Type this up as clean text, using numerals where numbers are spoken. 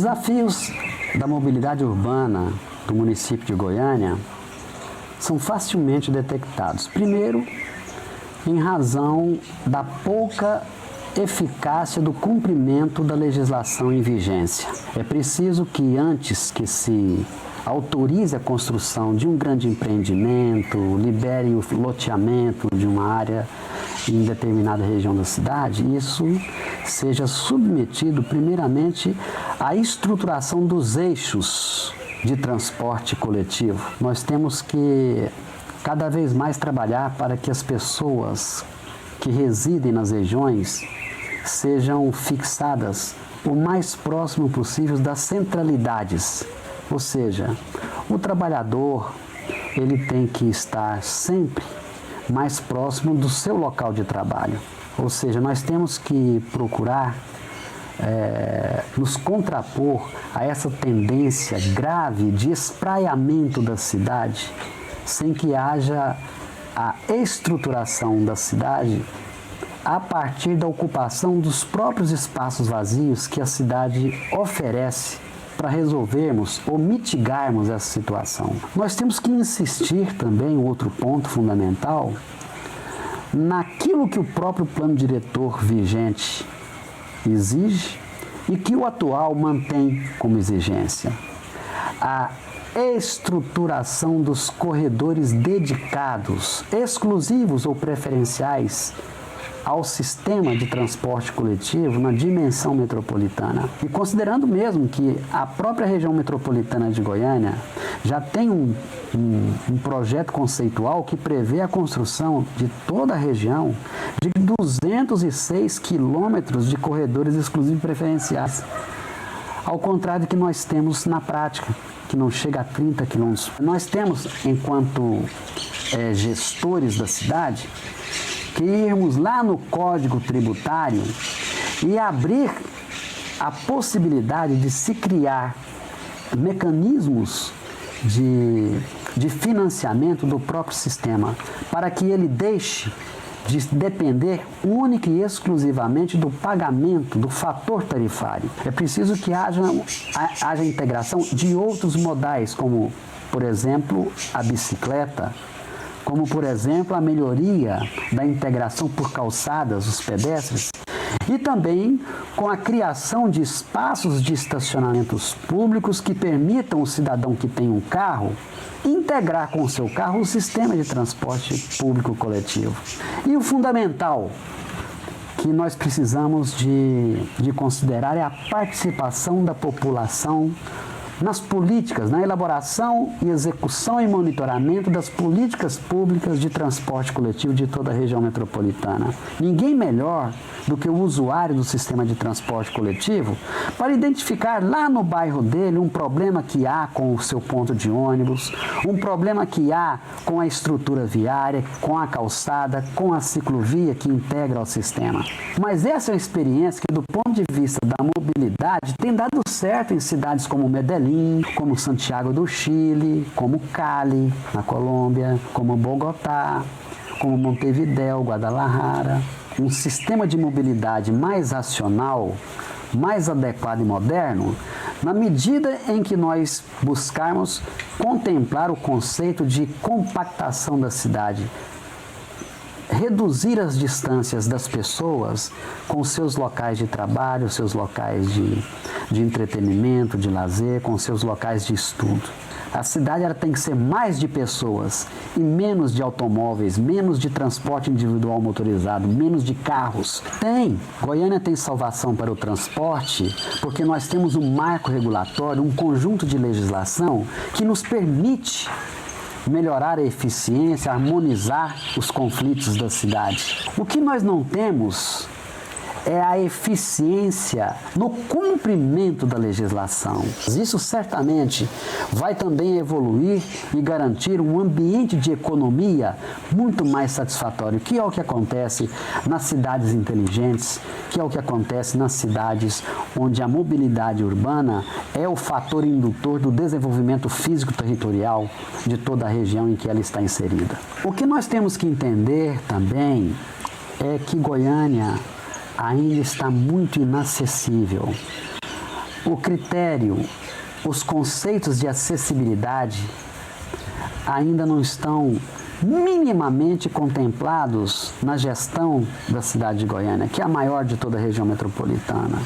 desafios da mobilidade urbana do município de Goiânia são facilmente detectados. Primeiro, em razão da pouca eficácia do cumprimento da legislação em vigência. É preciso que, antes que se autorize a construção de um grande empreendimento, libere o loteamento de uma área em determinada região da cidade, isso seja submetido primeiramente à estruturação dos eixos de transporte coletivo. Nós temos que cada vez mais trabalhar para que as pessoas que residem nas regiões sejam fixadas o mais próximo possível das centralidades. Ou seja, o trabalhador ele tem que estar sempre mais próximo do seu local de trabalho. Ou seja, nós temos que procurar nos contrapor a essa tendência grave de espraiamento da cidade, sem que haja a estruturação da cidade a partir da ocupação dos próprios espaços vazios que a cidade oferece para resolvermos ou mitigarmos essa situação. Nós temos que insistir também, outro ponto fundamental, naquilo que o próprio plano diretor vigente exige e que o atual mantém como exigência. A estruturação dos corredores dedicados, exclusivos ou preferenciais ao sistema de transporte coletivo na dimensão metropolitana. E considerando mesmo que a própria região metropolitana de Goiânia já tem um projeto conceitual que prevê a construção de toda a região de 206 quilômetros de corredores exclusivos preferenciais, ao contrário do que nós temos na prática, que não chega a 30 quilômetros. Nós temos, enquanto gestores da cidade, que irmos lá no Código Tributário e abrir a possibilidade de se criar mecanismos de financiamento do próprio sistema, para que ele deixe de depender única e exclusivamente do pagamento, do fator tarifário. É preciso que haja integração de outros modais, como, por exemplo, a bicicleta, como, por exemplo, a melhoria da integração por calçadas, os pedestres, e também com a criação de espaços de estacionamentos públicos que permitam o cidadão que tem um carro integrar com o seu carro o sistema de transporte público coletivo. E o fundamental que nós precisamos de considerar é a participação da população nas políticas, na elaboração e execução e monitoramento das políticas públicas de transporte coletivo de toda a região metropolitana. Ninguém melhor do que o usuário do sistema de transporte coletivo para identificar lá no bairro dele um problema que há com o seu ponto de ônibus, um problema que há com a estrutura viária, com a calçada, com a ciclovia que integra ao sistema. Mas essa é uma experiência que, do ponto de vista da mobilidade, tem dado certo em cidades como Medellín, como Santiago do Chile, como Cali, na Colômbia, como Bogotá, como Montevidéu, Guadalajara. Um sistema de mobilidade mais racional, mais adequado e moderno, na medida em que nós buscarmos contemplar o conceito de compactação da cidade, reduzir as distâncias das pessoas com seus locais de trabalho, seus locais de entretenimento, de lazer, com seus locais de estudo. A cidade ela tem que ser mais de pessoas e menos de automóveis, menos de transporte individual motorizado, menos de carros. Goiânia tem salvação para o transporte porque nós temos um marco regulatório, um conjunto de legislação que nos permite melhorar a eficiência, harmonizar os conflitos da cidade. O que nós não temos é a eficiência no cumprimento da legislação. Isso certamente vai também evoluir e garantir um ambiente de economia muito mais satisfatório, que é o que acontece nas cidades inteligentes, que é o que acontece nas cidades onde a mobilidade urbana é o fator indutor do desenvolvimento físico-territorial de toda a região em que ela está inserida. O que nós temos que entender também é que Goiânia ainda está muito inacessível o critério, os conceitos de acessibilidade ainda não estão minimamente contemplados na gestão da cidade de Goiânia, que é a maior de toda a região metropolitana.